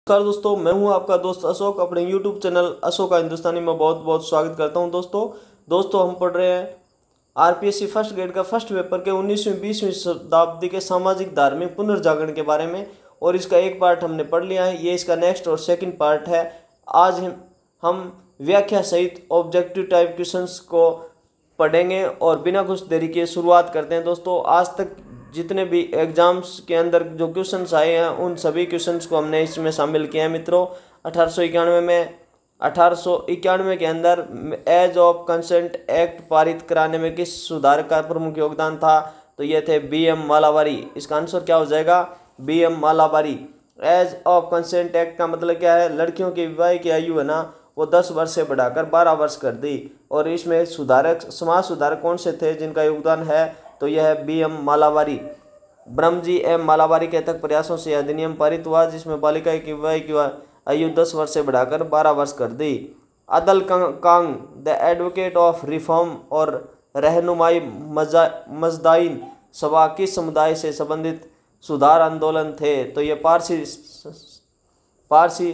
नमस्कार दोस्तों, मैं हूं आपका दोस्त अशोक। अपने YouTube चैनल अशोक का हिंदुस्तानी में बहुत बहुत स्वागत करता हूं। दोस्तों हम पढ़ रहे हैं आरपीएससी फर्स्ट ग्रेड का फर्स्ट पेपर के 19वीं 20वीं शताब्दी के सामाजिक धार्मिक पुनर्जागरण के बारे में, और इसका एक पार्ट हमने पढ़ लिया है। ये इसका नेक्स्ट और सेकंड पार्ट है। आज हम व्याख्या सहित ऑब्जेक्टिव टाइप क्वेश्चंस को पढ़ेंगे और बिना कुछ देरी के शुरुआत करते हैं। दोस्तों, आज तक जितने भी एग्जाम्स के अंदर जो क्वेश्चंस आए हैं उन सभी क्वेश्चंस को हमने इसमें शामिल किया है मित्रों। 1891 के अंदर एज ऑफ कंसेंट एक्ट पारित कराने में किस सुधारक का प्रमुख योगदान था? तो ये थे BM मालाबारी। इसका आंसर क्या हो जाएगा? BM Malabari. Age of consent act का मतलब क्या है? लड़कियों की विवाह की आयु है ना, वो 10 वर्ष से बढ़ाकर 12 वर्ष कर दी। और इसमें समाज सुधारक कौन से थे जिनका योगदान है? तो यह है BM मालाबारी। ब्रह्मजी M मालाबारी के तक प्रयासों से अधिनियम पारित हुआ जिसमें बालिका की विवाह की आयु 10 वर्ष से बढ़ाकर 12 वर्ष कर दी। अदल कांग द एडवोकेट ऑफ रिफॉर्म और रहनुमाई मजदाइन सभा किस समुदाय से संबंधित सुधार आंदोलन थे? तो ये पारसी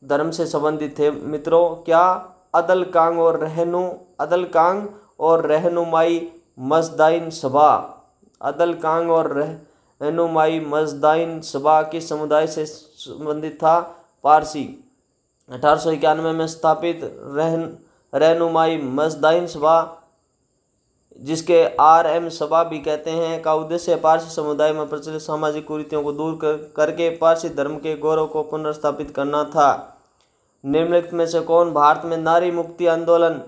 धर्म से संबंधित थे मित्रों। क्या? अदल कांग और रहनुमाई मजदाइन सभा। अदल कांग और रहनुमाई मजदाइन सभा किस समुदाय से संबंधित था? पारसी। 1891 में स्थापित रहनुमाई मजदाइन सभा, जिसके RM सभा भी कहते हैं, का उद्देश्य पारसी समुदाय में प्रचलित सामाजिक कुरीतियों को दूर करके पारसी धर्म के गौरव को पुनर्स्थापित करना था। निम्नलिखित में से कौन भारत में नारी मुक्ति आंदोलन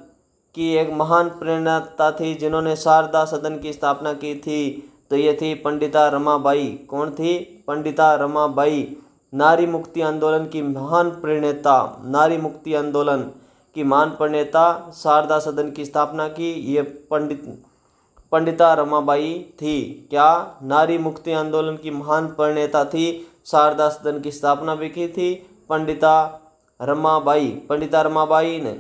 की एक महान प्रेरणादाता थी जिन्होंने शारदा सदन की स्थापना की थी? तो ये थी पंडिता रमाबाई। कौन थी? पंडिता रमाबाई। नारी मुक्ति आंदोलन की महान प्रेरणा, नारी मुक्ति आंदोलन की महान प्रेरणा, शारदा सदन की स्थापना की ये पंडिता रमाबाई थी। क्या? नारी मुक्ति आंदोलन की महान प्रेरणा थी, शारदा सदन की स्थापना भी की थी पंडिता रमाबाई ने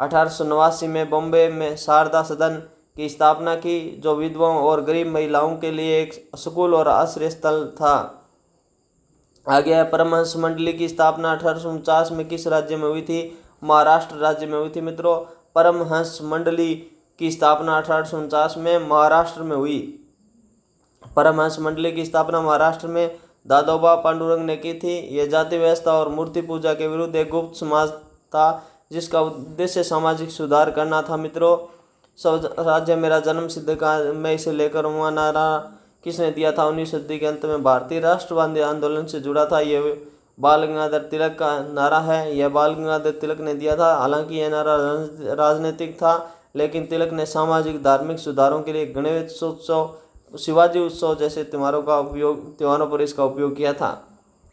1889 में बॉम्बे में शारदा सदन की स्थापना की, जो विधवाओं और गरीब महिलाओं के लिए एक स्कूल और आश्रय स्थल था। आगे परमहंस मंडली की स्थापना 1849 में किस राज्य में हुई थी? महाराष्ट्र राज्य में हुई थी मित्रों। परमहंस मंडली की स्थापना 1849 में महाराष्ट्र में हुई। परमहंस मंडली की स्थापना महाराष्ट्र में दादोबा पांडुरंग ने की थी। यह जाति व्यवस्था और मूर्ति पूजा के विरुद्ध एक गुप्त समाज था जिसका उद्देश्य सामाजिक सुधार करना था मित्रों। स्वराज्य मेरा जन्म सिद्ध का मैं इसे लेकर हुआ नारा किसने दिया था? 19वीं सदी के अंत में भारतीय राष्ट्रवादी आंदोलन से जुड़ा था। यह बाल गंगाधर तिलक का नारा है। यह बाल गंगाधर तिलक ने दिया था। हालांकि यह नारा राजनीतिक था, लेकिन तिलक ने सामाजिक धार्मिक सुधारों के लिए गणेश उत्सव, शिवाजी उत्सव जैसे त्योहारों पर इसका उपयोग किया था।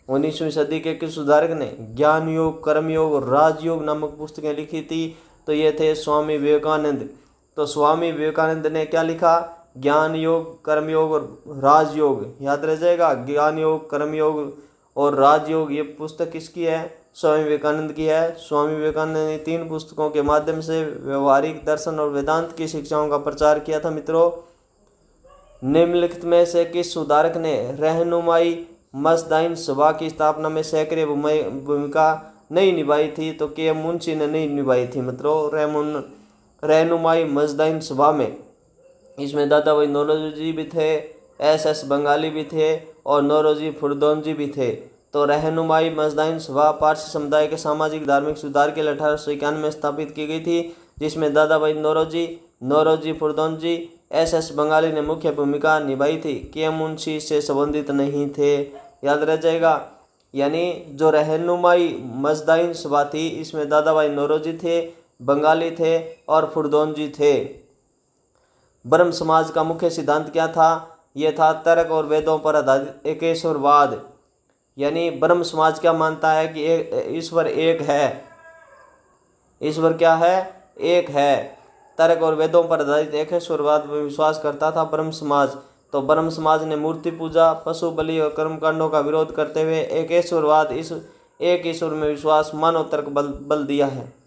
19वीं सदी के किस सुधारक ने ज्ञान योग, कर्मयोग और राजयोग नामक पुस्तकें लिखी थी? तो ये थे स्वामी विवेकानंद। तो स्वामी विवेकानंद ने क्या लिखा? ज्ञान योग, कर्मयोग और राजयोग। याद रह जाएगा, ज्ञान योग, कर्मयोग और राजयोग। ये पुस्तक किसकी है? स्वामी विवेकानंद की है। स्वामी विवेकानंद ने 3 पुस्तकों के माध्यम से व्यवहारिक दर्शन और वेदांत की शिक्षाओं का प्रचार किया था मित्रों। निम्नलिखित में से किस सुधारक ने रहनुमाई मजदाइन सभा की स्थापना में सक्रिय भूमिका नहीं निभाई थी? तो KM मुंशी ने नहीं निभाई थी मित्रों रहनुमाई मजदाइन सभा में। इसमें दादा भाई नौरोजी भी थे, SS बंगाली भी थे और नौरोजी फुरदौनजी भी थे। तो रहनुमाई मजदाइन सभा पारसी समुदाय के सामाजिक धार्मिक सुधार के लिए 1891 में स्थापित की गई थी, जिसमें दादा भाई नौरोजी फुरदौनजी, SS बंगाली ने मुख्य भूमिका निभाई थी। KM मुंशी से संबंधित नहीं थे। याद रह जाएगा। यानी जो रहनुमाई मजदाइन सभा थी, इसमें दादा भाई नौरोजी थे, बंगाली थे और फुरदौनजी थे। ब्रह्म समाज का मुख्य सिद्धांत क्या था? यह था तर्क और वेदों पर आधारित एकेश्वरवाद। यानी ब्रह्म समाज क्या मानता है कि ईश्वर एक है। ईश्वर क्या है? एक है। तर्क और वेदों पर आधारित एकेश्वरवाद में विश्वास करता था ब्रह्म समाज। तो ब्रह्म समाज ने मूर्ति पूजा, पशु बलि और कर्मकांडों का विरोध करते हुए एकेश्वरवाद, इस एक ईश्वर में विश्वास, मानव तर्क बल दिया है।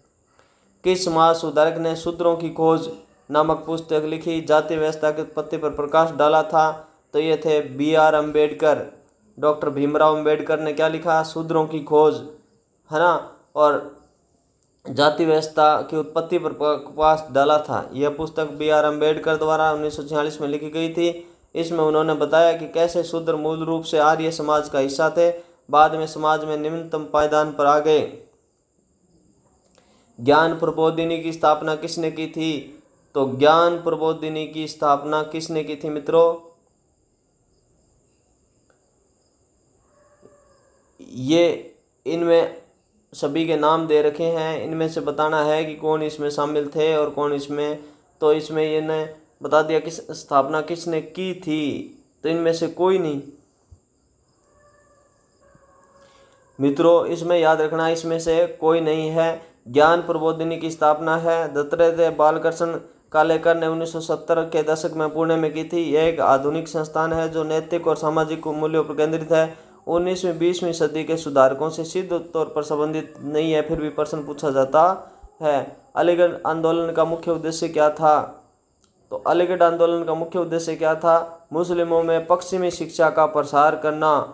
किस समाज सुधारक ने शूद्रों की खोज नामक पुस्तक लिखी, जाति व्यवस्था के उत्पत्ति पर प्रकाश डाला था? तो ये थे BR अम्बेडकर। डॉक्टर भीमराव अंबेडकर ने क्या लिखा, शूद्रों की खोज, है ना, और जाति व्यवस्था की उत्पत्ति पर प्रकाश डाला था। यह पुस्तक B.R. अम्बेडकर द्वारा 1946 में लिखी गई थी। इसमें उन्होंने बताया कि कैसे शूद्र मूल रूप से आर्य समाज का हिस्सा थे, बाद में समाज में निम्नतम पायदान पर आ गए। ज्ञान प्रबोधिनी की स्थापना किसने की थी, तो ज्ञान प्रबोधिनी की स्थापना किसने की थी मित्रों, ये इनमें सभी के नाम दे रखे हैं, इनमें से बताना है कि कौन इसमें शामिल थे और कौन इसमें, तो इसमें ये ने बता दिया किस स्थापना किसने की थी, तो इनमें से कोई नहीं मित्रों, इसमें याद रखना इसमें से कोई नहीं है। ज्ञान प्रबोधिनी की स्थापना है दत्तात्रेय बालकृष्ण कालेकर ने 1970 के दशक में पुणे में की थी। यह एक आधुनिक संस्थान है जो नैतिक और सामाजिक मूल्यों पर केंद्रित है। 19वीं 20वीं सदी के सुधारकों से सीधे तौर पर संबंधित नहीं है, फिर भी प्रश्न पूछा जाता है। अलीगढ़ आंदोलन का मुख्य उद्देश्य क्या था, तो अलीगढ़ आंदोलन का मुख्य उद्देश्य क्या था, मुस्लिमों में पश्चिमी शिक्षा का प्रसार करना,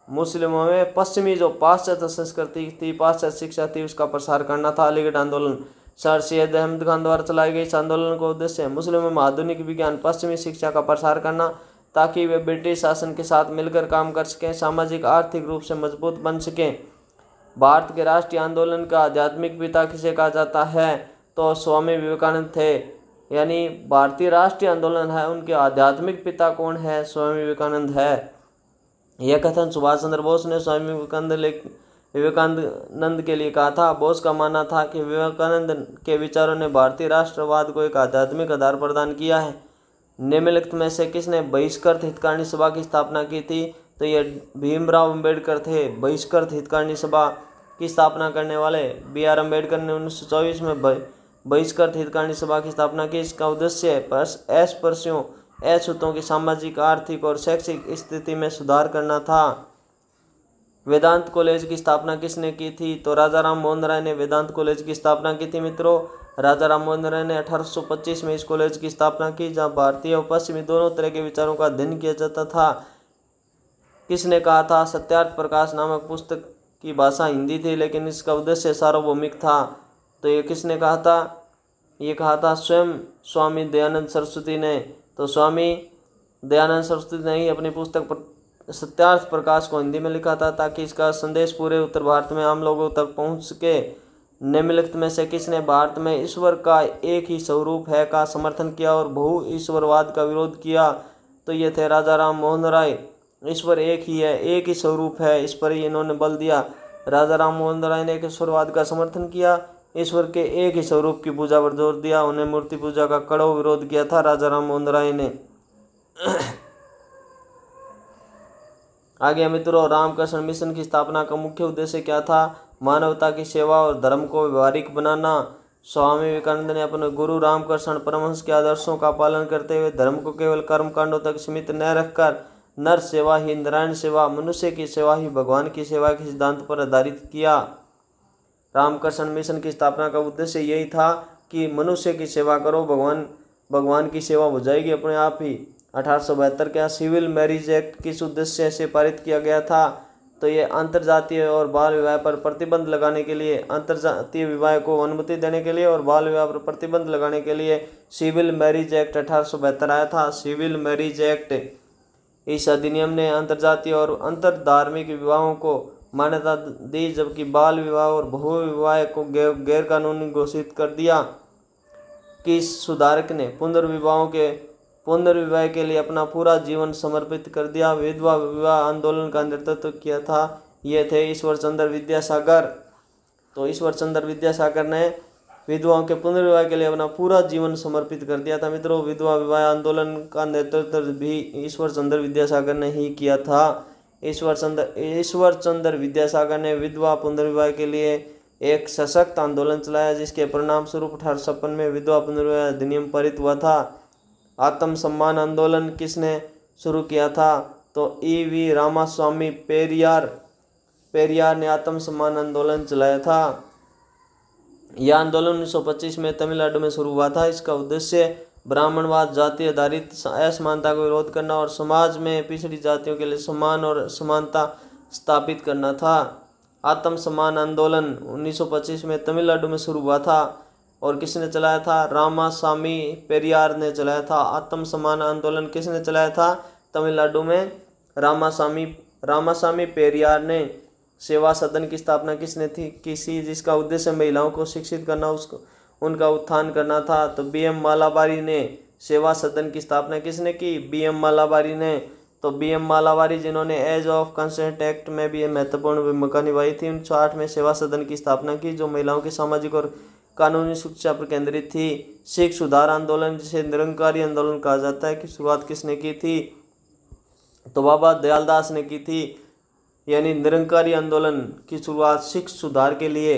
मुस्लिमों में पश्चिमी जो पाश्चात्य संस्कृति थी, पाश्चात्य शिक्षा थी, उसका प्रसार करना था अलीगढ़ आंदोलन। सर सैयद अहमद खान द्वारा चलाए गए इस आंदोलन का उद्देश्य मुस्लिमों में आधुनिक विज्ञान पश्चिमी शिक्षा का प्रसार करना, ताकि वे ब्रिटिश शासन के साथ मिलकर काम कर सकें, सामाजिक आर्थिक रूप से मजबूत बन सकें। भारत के राष्ट्रीय आंदोलन का आध्यात्मिक पिता किसे कहा जाता है, तो स्वामी विवेकानंद थे। यानी भारतीय राष्ट्रीय आंदोलन है, उनके आध्यात्मिक पिता कौन है, स्वामी विवेकानंद है। यह कथन सुभाष चंद्र बोस ने स्वामी विवेकानंद के लिए कहा था। बोस का मानना था कि विवेकानंद के विचारों ने भारतीय राष्ट्रवाद को एक आध्यात्मिक आधार प्रदान किया है। निम्नलिखित में से किसने बहिष्कृत हितकारिणी सभा की स्थापना की थी, तो यह भीमराव अंबेडकर थे। बहिष्कृत हितकारिणी सभा की स्थापना करने वाले B.R. अम्बेडकर ने 1924 में बहिष्कृत हितकारिणी सभा की स्थापना की। इसका उद्देश्य अस्पृश्यों अछूतों की सामाजिक, आर्थिक और शैक्षिक स्थिति में सुधार करना था। वेदांत कॉलेज की स्थापना किसने की थी, तो राजा राम मोहन राय ने वेदांत कॉलेज की स्थापना की थी मित्रों। राजा राम मोहन राय ने 1825 में इस कॉलेज की स्थापना की, जहां भारतीय और पश्चिमी दोनों तरह के विचारों का अध्ययन किया जाता था। किसने कहा था, सत्यार्थ प्रकाश नामक पुस्तक की भाषा हिंदी थी, लेकिन इसका उद्देश्य सार्वभौमिक था। तो ये किसने कहा था, ये कहा था स्वयं स्वामी दयानंद सरस्वती ने। तो स्वामी दयानंद सरस्वती ने ही अपनी पुस्तक पर सत्यार्थ प्रकाश को हिंदी में लिखा था, ताकि इसका संदेश पूरे उत्तर भारत में आम लोगों तक पहुंच सके। निम्नलिखित में से किसने भारत में ईश्वर का एक ही स्वरूप है का समर्थन किया और बहु ईश्वरवाद का विरोध किया, तो ये थे राजा राम मोहन राय। ईश्वर एक ही है, एक ही स्वरूप है, इस पर ही इन्होंने बल दिया। राजा राम मोहन राय ने ईश्वरवाद का समर्थन किया, ईश्वर के एक ही स्वरूप की पूजा पर जोर दिया। उन्हें मूर्ति पूजा का कड़वा विरोध किया था राजा राम मोहन राय ने। आगे मित्रों, रामकृष्ण मिशन की स्थापना का मुख्य उद्देश्य क्या था, मानवता की सेवा और धर्म को व्यवहारिक बनाना। स्वामी विवेकानंद ने अपने गुरु रामकृष्ण परमहंस के आदर्शों का पालन करते हुए धर्म को केवल कर्म कांडों तक सीमित न रखकर नर सेवा ही नारायण सेवा, मनुष्य की सेवा ही भगवान की सेवा के सिद्धांत पर आधारित किया। रामकृष्ण मिशन की स्थापना का उद्देश्य यही था कि मनुष्य की सेवा करो, भगवान की सेवा हो जाएगी अपने आप ही। 1872 का सिविल मैरिज एक्ट किस उद्देश्य से पारित किया गया था, तो ये अंतर्जातीय और बाल विवाह पर प्रतिबंध लगाने के लिए, अंतर्जातीय विवाह को अनुमति देने के लिए और बाल विवाह पर प्रतिबंध लगाने के लिए सिविल मैरिज एक्ट 1872 आया था। सिविल मैरिज एक्ट, इस अधिनियम ने अंतर्जातीय और अंतर धार्मिक विवाहों को मान्यता दी, जबकि बाल विवाह और बहु विवाह को गैर कानूनी घोषित कर दिया। कि इस सुधारक ने पुनर्विवाह के लिए अपना पूरा जीवन समर्पित कर दिया। विधवा विवाह आंदोलन का नेतृत्व किया था, ये थे ईश्वर चंद्र विद्यासागर। तो ईश्वर चंद्र विद्यासागर ने विधवाओं के पुनर्विवाह के लिए अपना पूरा जीवन समर्पित कर दिया था मित्रों। विधवा विवाह आंदोलन का नेतृत्व भी ईश्वर चंद्र विद्यासागर ने ही किया था। ईश्वर चंद्र विद्यासागर ने विधवा पुनर्विवाह के लिए एक सशक्त आंदोलन चलाया, जिसके परिणाम स्वरूप 1856 में विधवा पुनर्विवाह अधिनियम पारित हुआ था। आत्मसम्मान आंदोलन किसने शुरू किया था, तो E.V. रामास्वामी पेरियार ने आत्मसम्मान आंदोलन चलाया था। यह आंदोलन 1925 में तमिलनाडु में शुरू हुआ था। इसका उद्देश्य ब्राह्मणवाद, जाति आधारित असमानता को विरोध करना और समाज में पिछड़ी जातियों के लिए सम्मान और समानता स्थापित करना था। आत्म सम्मान आंदोलन 1925 में तमिलनाडु में शुरू हुआ था और किसने चलाया था? रामासामी पेरियार ने चलाया था। आत्म सम्मान आंदोलन किसने चलाया था? तमिलनाडु में रामासामी पेरियार ने। सेवा सदन की स्थापना किसने की जिसका उद्देश्य महिलाओं को शिक्षित करना, उसको उनका उत्थान करना था? तो BM मालाबारी ने। सेवा सदन की स्थापना किसने की? BM मालाबारी ने। तो BM मालाबारी जिन्होंने एज ऑफ कंसेंट एक्ट में भी महत्वपूर्ण भूमिका निभाई थी। 1908 में सेवा सदन की स्थापना की जो महिलाओं की सामाजिक और कानूनी शिक्षा पर केंद्रित थी। सिख सुधार आंदोलन जिसे निरंकारी आंदोलन कहा जाता है की शुरुआत किसने की थी? तो बाबा दयालदास ने की थी। यानी निरंकारी आंदोलन की शुरुआत सिख सुधार के लिए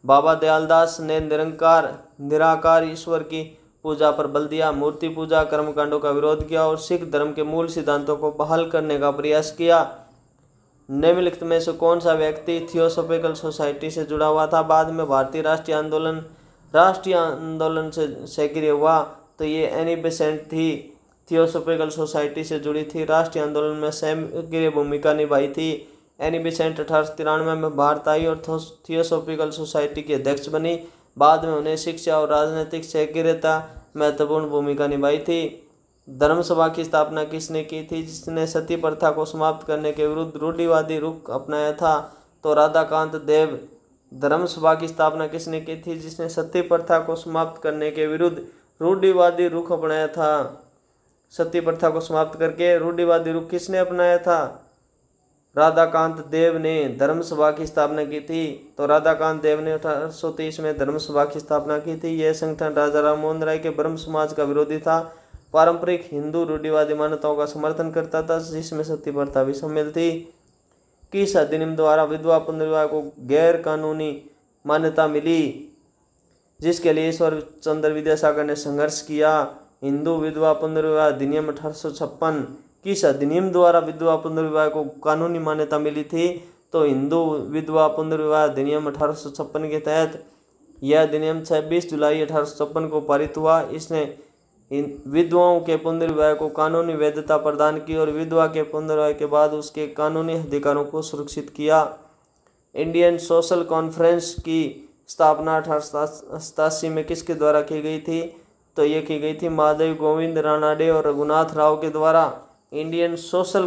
बाबा दयालदास ने निराकार ईश्वर की पूजा पर बल दिया, मूर्ति पूजा कर्मकांडों का विरोध किया और सिख धर्म के मूल सिद्धांतों को बहाल करने का प्रयास किया। निम्नलिखित में से कौन सा व्यक्ति थियोसॉफिकल सोसाइटी से जुड़ा हुआ था? बाद में भारतीय राष्ट्रीय आंदोलन से सक्रिय हुआ। तो ये एनी बेसेंट थी, थियोसॉफिकल सोसाइटी से जुड़ी थी, राष्ट्रीय आंदोलन में सक्रिय भूमिका निभाई थी। एनी बेसेंट 1893 में भारत आई और थियोसॉफिकल सोसाइटी की अध्यक्ष बनी। बाद में उन्हें शिक्षा और राजनीतिक सक्रियता महत्वपूर्ण भूमिका निभाई थी। धर्म सभा की स्थापना किसने की थी जिसने सती प्रथा को समाप्त करने के विरुद्ध रूढ़िवादी रुख अपनाया था? तो राधाकांत देव। धर्म सभा की स्थापना किसने की थी जिसने सती प्रथा को समाप्त करने के विरुद्ध रूढ़िवादी रुख अपनाया था? सती प्रथा को समाप्त करके रूढ़िवादी रुख किसने अपनाया था? राधाकांत देव ने धर्म सभा की स्थापना की थी। तो राधाकांत देव ने 1830 में धर्म सभा की स्थापना की थी। यह संगठन राजा राम मोहन राय के ब्रह्म समाज का विरोधी था, पारंपरिक हिंदू रूढ़िवादी मान्यताओं का समर्थन करता था जिसमें सती प्रथा भी शामिल थी। किस अधिनियम द्वारा विधवा पुनर्विवाह को गैर कानूनी मान्यता मिली जिसके लिए ईश्वर चंद्र विद्यासागर ने संघर्ष किया? हिंदू विधवा पुनर्विवाह अधिनियम 1856। किस अधिनियम द्वारा विधवा पुनर्विवाह को कानूनी मान्यता मिली थी? तो हिंदू विधवा पुनर्विवाह अधिनियम 1856 के तहत। यह अधिनियम 26 जुलाई 1856 को पारित हुआ। इसने विधवाओं के पुनर्विवाह को कानूनी वैधता प्रदान की और विधवा के पुनर्विवाह के बाद उसके कानूनी अधिकारों को सुरक्षित किया। इंडियन सोशल कॉन्फ्रेंस की स्थापना 1887 में किसके द्वारा की गई थी? तो ये की गई थी महादेव गोविंद रानाडे और रघुनाथ राव के द्वारा। इंडियन सोशल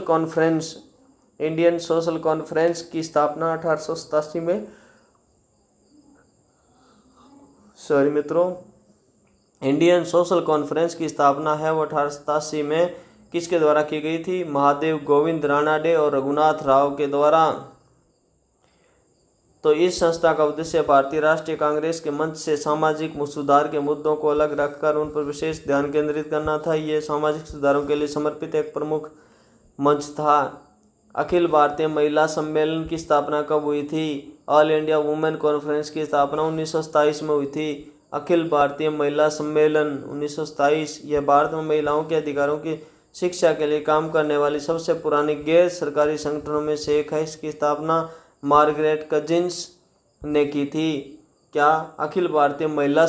कॉन्फ्रेंस की स्थापना 1887 में इंडियन सोशल कॉन्फ्रेंस की स्थापना है वो 1887 में किसके द्वारा की गई थी? महादेव गोविंद रानाडे और रघुनाथ राव के द्वारा। तो इस संस्था का उद्देश्य भारतीय राष्ट्रीय कांग्रेस के मंच से सामाजिक सुधार के मुद्दों को अलग रखकर उन पर विशेष ध्यान केंद्रित करना था। ये सामाजिक सुधारों के लिए समर्पित एक प्रमुख मंच था। अखिल भारतीय महिला सम्मेलन की स्थापना कब हुई थी? ऑल इंडिया वुमेन कॉन्फ्रेंस की स्थापना 1927 में हुई थी। अखिल भारतीय महिला सम्मेलन 1927 यह भारत में महिलाओं के अधिकारों की शिक्षा के लिए काम करने वाली सबसे पुरानी गैर सरकारी संगठनों में से एक है। इसकी स्थापना मार्गरेट कजिन्स ने की थी। क्या? अखिल भारतीय महिला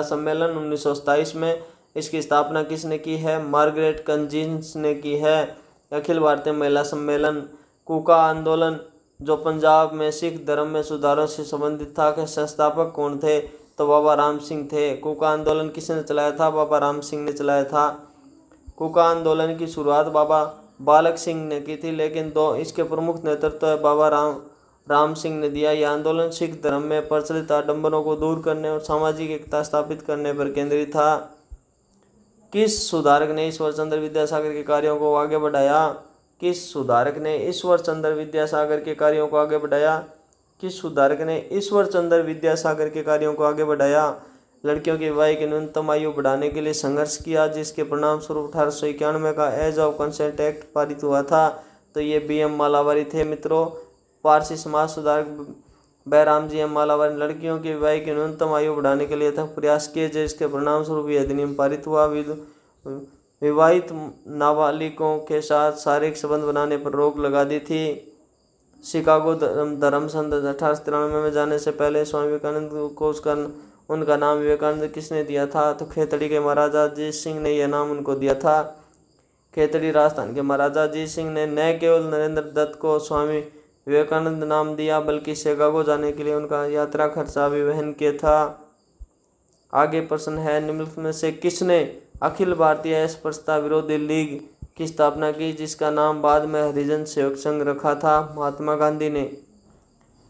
सम्मेलन 1927 में इसकी स्थापना किसने की है? मार्गरेट कजिन्स ने की है। अखिल भारतीय महिला सम्मेलन। कूका आंदोलन जो पंजाब में सिख धर्म में सुधारों से संबंधित था के संस्थापक कौन थे? तो बाबा राम सिंह थे। कूका आंदोलन किसने चलाया था? बाबा राम सिंह ने चलाया था। कूका आंदोलन की शुरुआत बाबा बालक सिंह ने की थी, लेकिन इसके प्रमुख नेतृत्व बाबा राम सिंह ने दिया। यह आंदोलन सिख धर्म में प्रचलित आडंबरों को दूर करने और सामाजिक एकता स्थापित करने पर केंद्रित था। किस सुधारक ने ईश्वर चंद्र विद्यासागर के कार्यों को आगे बढ़ाया? किस सुधारक ने ईश्वर चंद्र विद्यासागर के कार्यों को आगे बढ़ाया? किस सुधारक ने ईश्वर चंद्र विद्यासागर के कार्यों को आगे बढ़ाया? लड़कियों की विवाह की न्यूनतम आयु बढ़ाने के लिए संघर्ष किया, जिसके परिणाम स्वरूप 1891 का एज ऑफ कंसेंट एक्ट पारित हुआ था। तो ये BM मालावारी थे मित्रों। पारसी समाज सुधारक बैराम जी एम मालावारी लड़कियों की विवाह की न्यूनतम आयु बढ़ाने के लिए था प्रयास किए, जिसके परिणाम स्वरूप यह अधिनियम पारित हुआ। विवाहित नाबालिगों के साथ शारीरिक संबंध बनाने पर रोक लगा दी थी। शिकागो धर्म संघ 1893 में जाने से पहले स्वामी विवेकानंद को उसका उनका नाम विवेकानंद किसने दिया था? तो खेतड़ी के महाराजा अजीत सिंह ने यह नाम उनको दिया था। खेतड़ी राजस्थान के महाराजा अजीत सिंह ने न केवल नरेंद्र दत्त को स्वामी विवेकानंद नाम दिया बल्कि शिकागो जाने के लिए उनका यात्रा खर्चा भी वहन किया था। आगे प्रश्न है, निम्नलिखित में से किसने अखिल भारतीय अस्पृश्यता विरोधी लीग की स्थापना की जिसका नाम बाद में हरिजन सेवक संघ रखा था? महात्मा गांधी ने।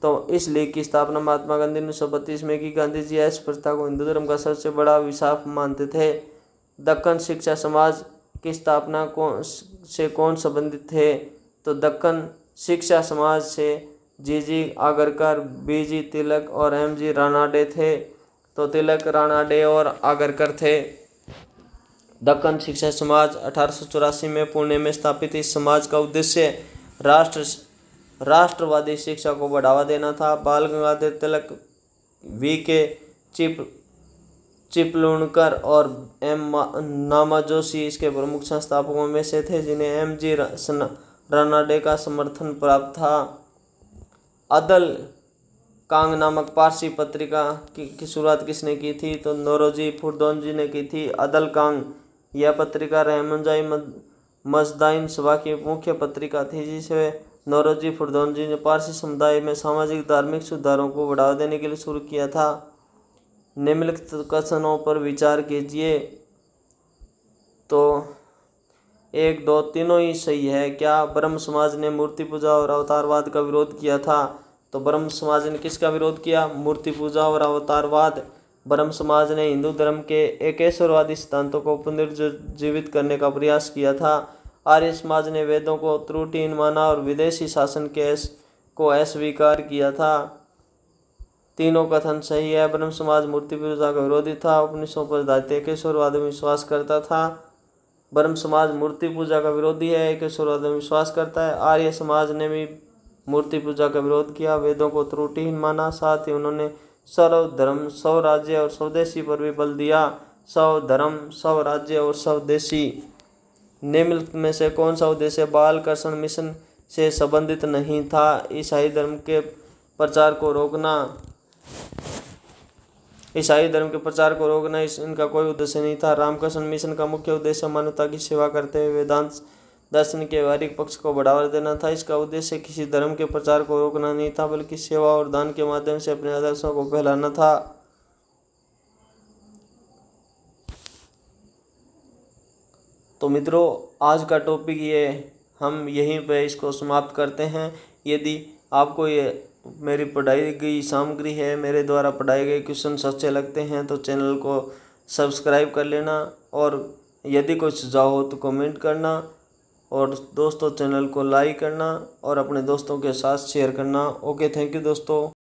तो इस लीग की स्थापना महात्मा गांधी ने 1932 में की। गांधी जी अस्पृश्यता को हिंदू धर्म का सबसे बड़ा अभिशाप मानते थे। दक्कन शिक्षा समाज की स्थापना कौन संबंधित थे? तो दक्कन शिक्षा समाज से जी आगरकर, बी तिलक और एम रानाडे थे। तो तिलक, रानाडे और आगरकर थे। दक्कन शिक्षा समाज 1884 में पुणे में स्थापित। इस समाज का उद्देश्य राष्ट्रवादी शिक्षा को बढ़ावा देना था। बाल गंगाधर तिलक, वी के चिपलूणकर और एम नामाजोशी इसके प्रमुख संस्थापकों में से थे, जिन्हें एम जी रानाडे का समर्थन प्राप्त था। अदल कांग नामक पारसी पत्रिका की शुरुआत किसने की थी? तो नौरोजी खुर्दोंजी ने की थी। अदल कांग यह पत्रिका रहमजाई मजदाइन सभा की मुख्य पत्रिका थी, जिसे नौरोजी खुर्दोंजी ने पारसी समुदाय में सामाजिक धार्मिक सुधारों को बढ़ावा देने के लिए शुरू किया था। निम्नलिखित कथनों पर विचार कीजिए। तो 1, 2 तीनों ही सही है। क्या ब्रह्म समाज ने मूर्ति पूजा और अवतारवाद का विरोध किया था? तो ब्रह्म समाज ने किसका विरोध किया? मूर्ति पूजा और अवतारवाद। ब्रह्म समाज ने हिंदू धर्म के एकेश्वरवादी सिद्धांतों को पुनर्जीवित करने का प्रयास किया था। आर्य समाज ने वेदों को त्रुटिहीन माना और विदेशी शासन को अस्वीकार किया था। तीनों कथन सही है। ब्रह्म समाज मूर्ति पूजा का विरोधी था, उपनिषदों पर आधारित एकेश्वरवाद में विश्वास करता था। ब्रह्म समाज मूर्ति पूजा का विरोधी है, एकेश्वरवाद में विश्वास करता है। आर्य समाज ने भी मूर्ति पूजा का विरोध किया, वेदों को त्रुटिहीन माना। साथ ही उन्होंने सर्वधर्म स्वराज्य और स्वदेशी पर भी बल दिया। सर्वधर्म स्वराज्य और स्वदेशी। निम्नलिखित में से कौन सा उद्देश्य बाल कृष्ण मिशन से संबंधित नहीं था? ईसाई धर्म के प्रचार को रोकना। ईसाई धर्म के प्रचार को रोकना इनका कोई उद्देश्य नहीं था। रामकृष्ण मिशन का मुख्य उद्देश्य मानवता की सेवा करते हुए वेदांत दर्शन के व्यवहारिक पक्ष को बढ़ावा देना था। इसका उद्देश्य किसी धर्म के प्रचार को रोकना नहीं था, बल्कि सेवा और दान के माध्यम से अपने आदर्शों को फैलाना था। तो मित्रों, आज का टॉपिक ये हम यहीं पे इसको समाप्त करते हैं। यदि आपको ये मेरी पढ़ाई गई सामग्री है, मेरे द्वारा पढ़ाए गए क्वेश्चन अच्छे लगते हैं तो चैनल को सब्सक्राइब कर लेना, और यदि कोई सुझाव हो तो कमेंट करना, और दोस्तों चैनल को लाइक करना और अपने दोस्तों के साथ शेयर करना। ओके, थैंक यू दोस्तों।